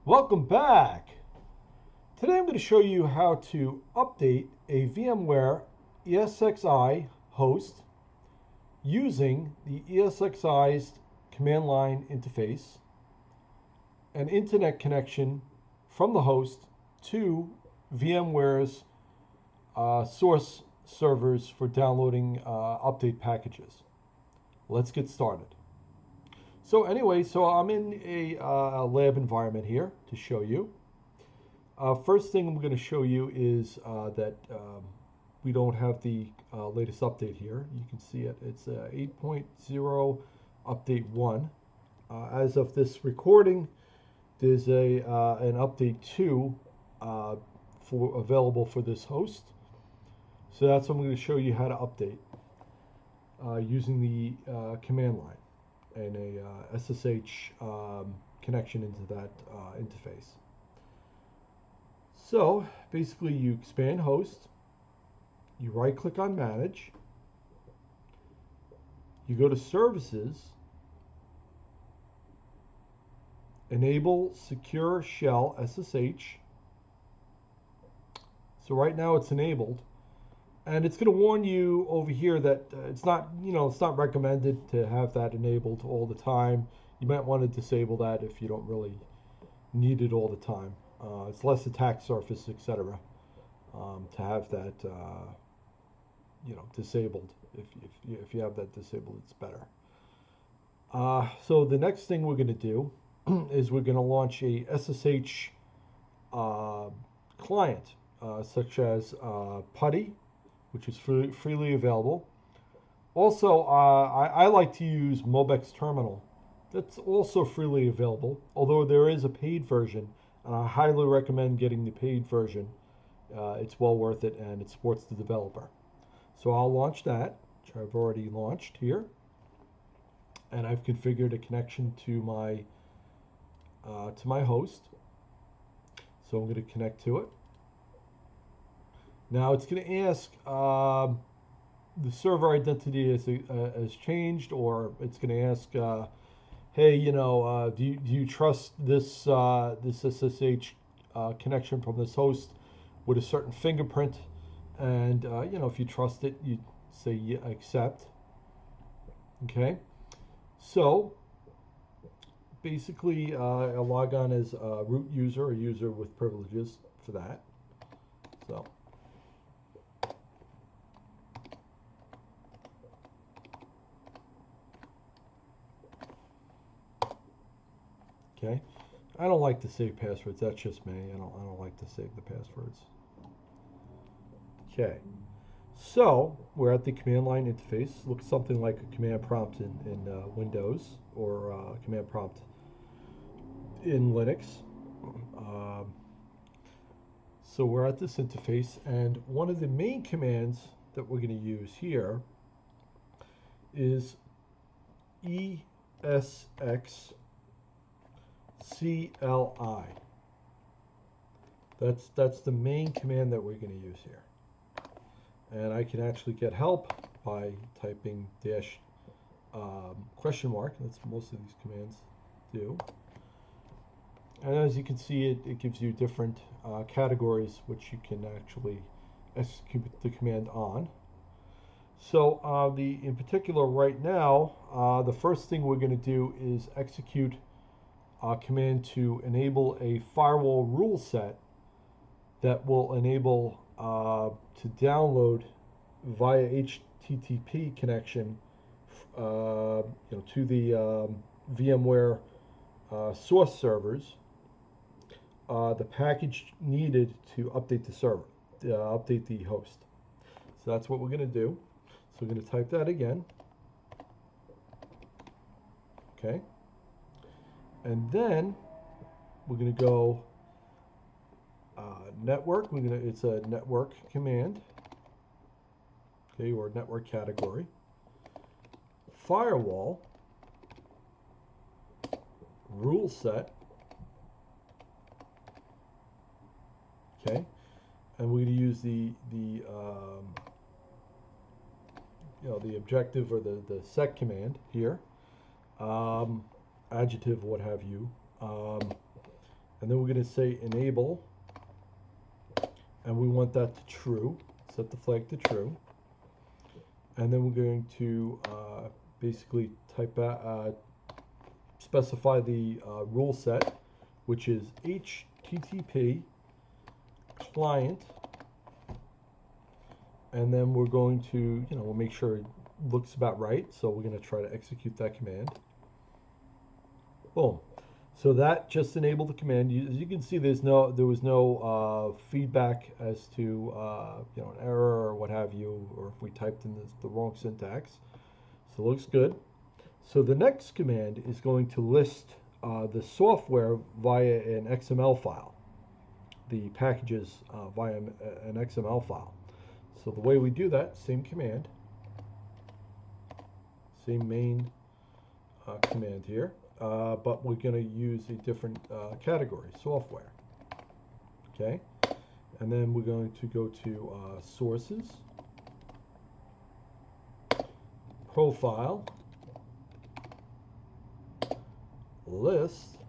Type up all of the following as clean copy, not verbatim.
Welcome back. Today I'm going to show you how to update a VMware ESXi host using the ESXi's command line interface, an internet connection from the host to VMware's source servers for downloading update packages. Let's get started. So I'm in a lab environment here to show you. First thing I'm going to show you is that we don't have the latest update here. You can see it. It's 8.0 update 1. As of this recording, there's an update 2 available for this host. So that's what I'm going to show you how to update using the command line and a SSH connection into that interface. So basically you expand host, you right click on manage, you go to services, enable secure shell SSH. So right now it's enabled. And it's going to warn you over here that it's not recommended to have that enabled all the time. You might want to disable that if you don't really need it all the time. It's less attack surface, etc. To have that disabled. If you have that disabled, it's better. So the next thing we're going to do is we're going to launch a SSH client, such as PuTTY, which is freely available. Also, I like to use Mobex Terminal. That's also freely available, although there is a paid version, and I highly recommend getting the paid version. It's well worth it, and it supports the developer. So I'll launch that, which I've already launched here, and I've configured a connection to my host. So I'm going to connect to it. Now it's going to ask the server identity has changed, or it's going to ask, hey, do you trust this this SSH connection from this host with a certain fingerprint? And if you trust it, you say accept. Okay, so basically a log on as a root user, a user with privileges for that. So. Okay, I don't like to save passwords. That's just me. I don't like to save the passwords. Okay, so we're at the command line interface. Looks something like a command prompt in Windows, or a command prompt in Linux. So we're at this interface, and one of the main commands that we're going to use here is esxcli. That's the main command that we're going to use here. And I can actually get help by typing dash question mark. That's what most of these commands do. And as you can see, it gives you different categories which you can actually execute the command on. So in particular right now, the first thing we're going to do is execute command to enable a firewall rule set that will enable to download via HTTP connection to the VMware source servers the package needed to update the server, update the host. So that's what we're going to do. So we're going to type that again. Okay. And then we're going to go network. It's a network command, okay, or network category. Firewall, rule set, okay, and we're going to use the objective or the set command here. Adjective, what have you, and and then we're going to say enable, and we want that to true. Set the flag to true, and then we're going to basically type out, specify the rule set, which is httpClient, and then we're going to, we'll make sure it looks about right. So we're going to try to execute that command. Boom. So that just enabled the command. As you can see, there was no feedback as to an error or what have you, or if we typed in the wrong syntax. So it looks good. So the next command is going to list the software via an XML file, the packages via an XML file. So the way we do that, same command, same main command here. But we're going to use a different category, software. Okay, and then we're going to go to sources, profile, list,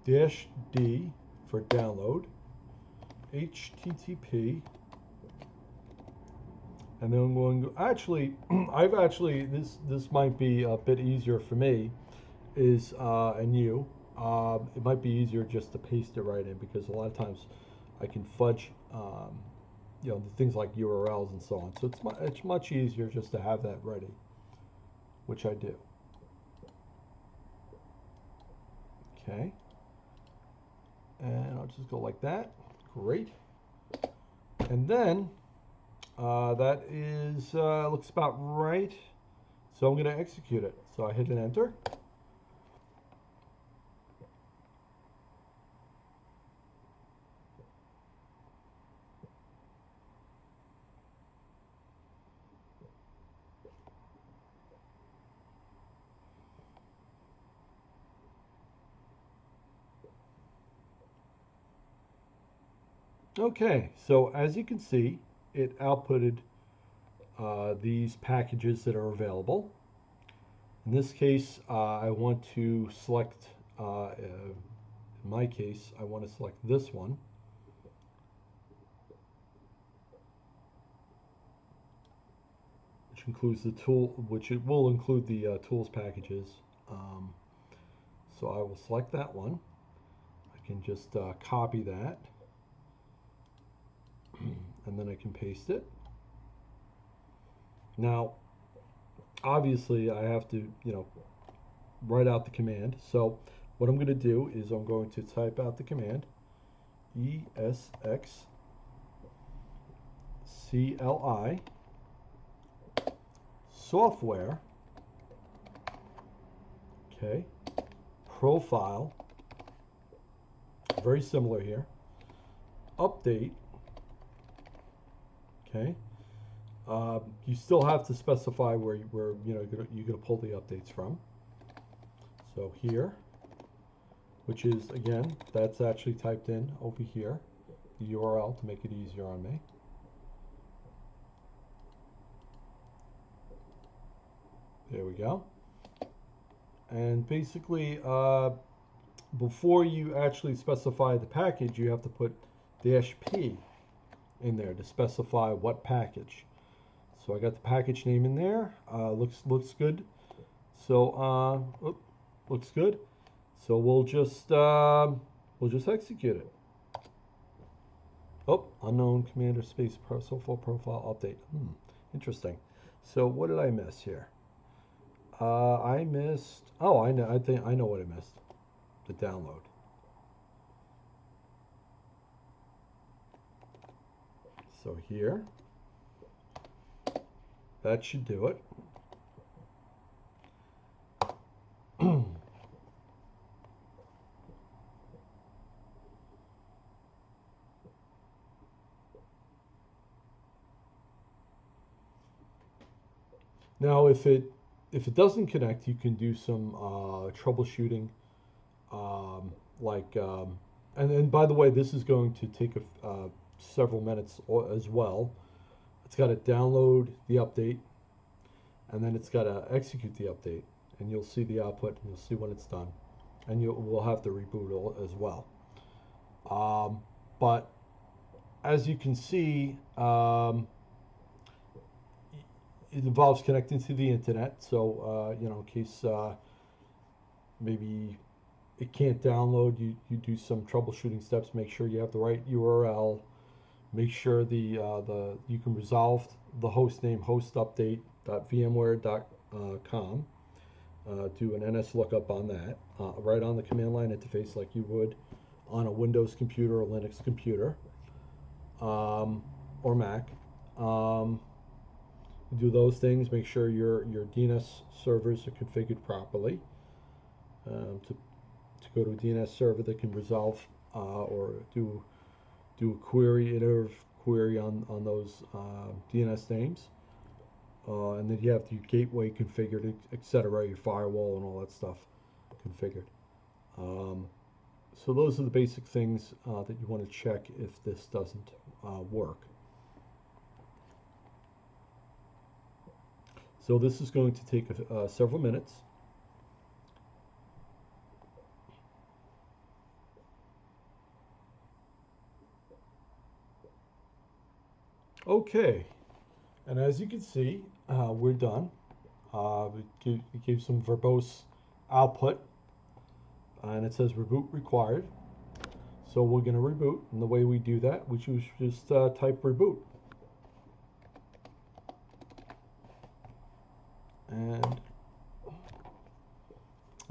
-d for download, http. And then I'm going to this might be a bit easier for me, it might be easier just to paste it right in, because a lot of times I can fudge, the things like URLs and so on. So it's much easier just to have that ready, which I do. Okay. And I'll just go like that. Great. And then that is looks about right, so I'm going to execute it. So I hit an enter. Okay, so as you can see, it outputted these packages that are available. In this case, I want to select, in my case, I want to select this one. Which includes the tool, which it will include the tools packages. So I will select that one. I can just copy that. And then I can paste it. Now, obviously, I have to, write out the command. So what I'm going to do is I'm going to type out the command esxcli software, okay, profile, very similar here, update. Okay. You still have to specify where you're going to pull the updates from. So here, which is, again, that's actually typed in over here, the URL, to make it easier on me. There we go. And basically, before you actually specify the package, you have to put -p in there to specify what package. So I got the package name in there. Looks good. So looks good. So we'll just execute it. Oh, unknown commander space software profile update. Interesting. So what did I miss here? I missed. Oh, I know. I think I know what I missed. The download. So here, that should do it. Now, if it doesn't connect, you can do some troubleshooting, and then, by the way, this is going to take several minutes as well. It's got to download the update, and then it's got to execute the update, and you'll see the output, and you'll see when it's done. and you will have to reboot as well. But as you can see, it involves connecting to the internet. So, in case maybe it can't download, you do some troubleshooting steps. Make sure you have the right URL. Make sure you can resolve the host name hostupdate.vmware.com. Do an NS lookup on that, right on the command line interface, like you would on a Windows computer or Linux computer, or Mac. Do those things. Make sure your DNS servers are configured properly. To go to a DNS server that can resolve or do a iterative query on those DNS names. And then you have your gateway configured, etc., your firewall and all that stuff configured. So those are the basic things that you want to check if this doesn't work. So this is going to take several minutes. Okay, and as you can see, we're done. It gave some verbose output, and it says reboot required. So we're going to reboot, and the way we do that, we just type reboot. And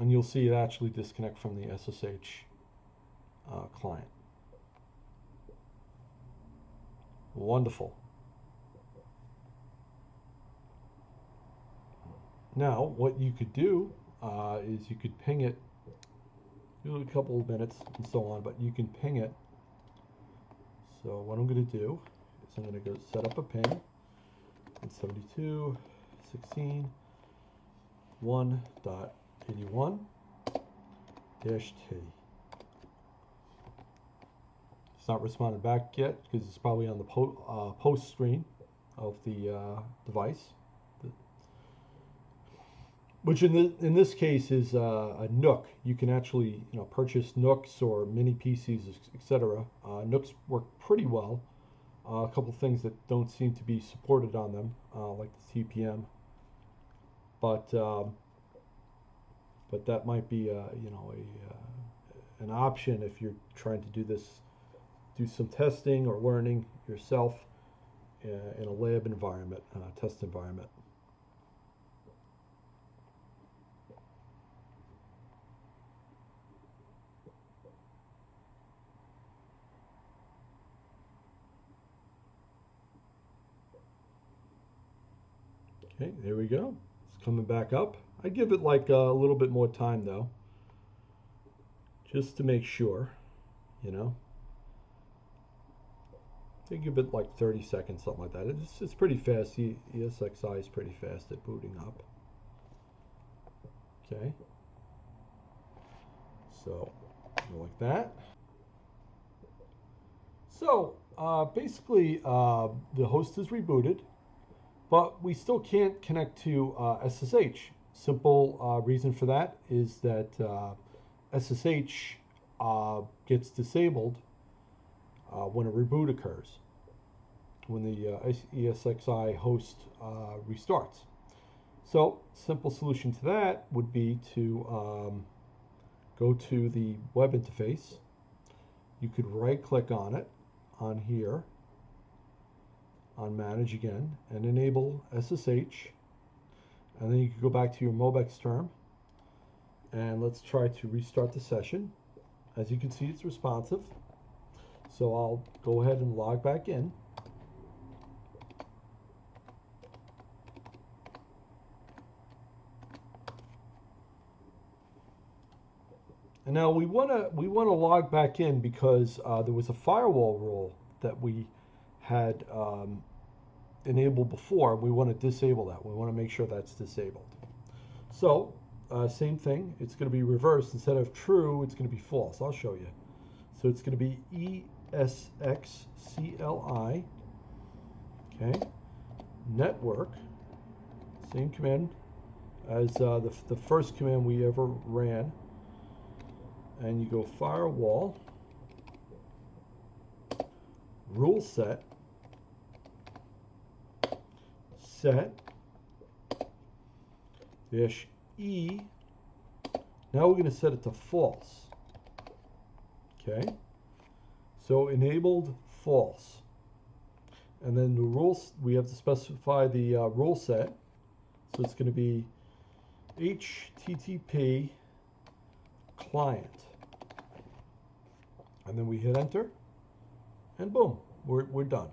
you'll see it actually disconnect from the SSH client. Wonderful. Now, what you could do is you could ping it, do a couple of minutes and so on, but you can ping it. So what I'm going to do is I'm going to go set up a ping. 172.1.81-T. It's not responded back yet because it's probably on the post screen of the device, which in this case is a NUC. You can actually purchase NUCs or mini PCs, etc. NUCs work pretty well. A couple of things that don't seem to be supported on them, like the TPM, but that might be an option if you're trying to do some testing or learning yourself in a lab environment, test environment. Okay, there we go. It's coming back up. I give it like a little bit more time though, just to make sure, I give it like 30 seconds, something like that. It's pretty fast. ESXi is pretty fast at booting up. Okay. So, like that. So, basically, the host is rebooted, but we still can't connect to SSH. Simple reason for that is that SSH gets disabled when a reboot occurs, when the ESXi host restarts. So, simple solution to that would be to go to the web interface. You could right-click on it, on here, on Manage again, and enable SSH. And then you can go back to your Mobex term, and let's try to restart the session. As you can see, it's responsive. So I'll go ahead and log back in. And now we want to log back in because there was a firewall rule that we had enabled before. We want to disable that. We want to make sure that's disabled. So same thing. It's going to be reversed. Instead of true, it's going to be false. I'll show you. So it's going to be esxcli. Okay. Network. Same command as the first command we ever ran. and you go firewall, ruleset, set -e. Now we're going to set it to false. Okay, so enabled false, and then the rules, we have to specify the rule set. So it's going to be httpClient, and then we hit enter, and boom, we're done.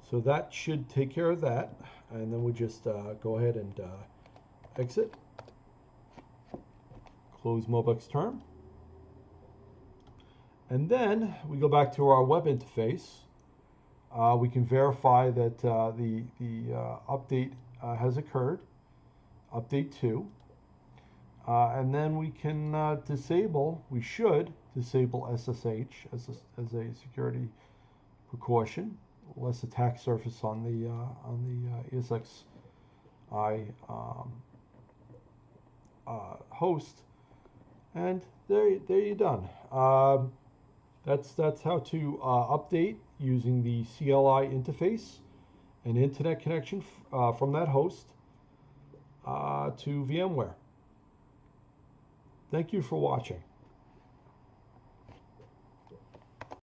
So that should take care of that, and then we just go ahead and exit, close Mobex term, and then we go back to our web interface. We can verify that the update has occurred, update 2, and then we can we should disable SSH as a security precaution, less attack surface on the ESXi host, and there you're done. That's how to update using the CLI interface and internet connection from that host to VMware. Thank you for watching.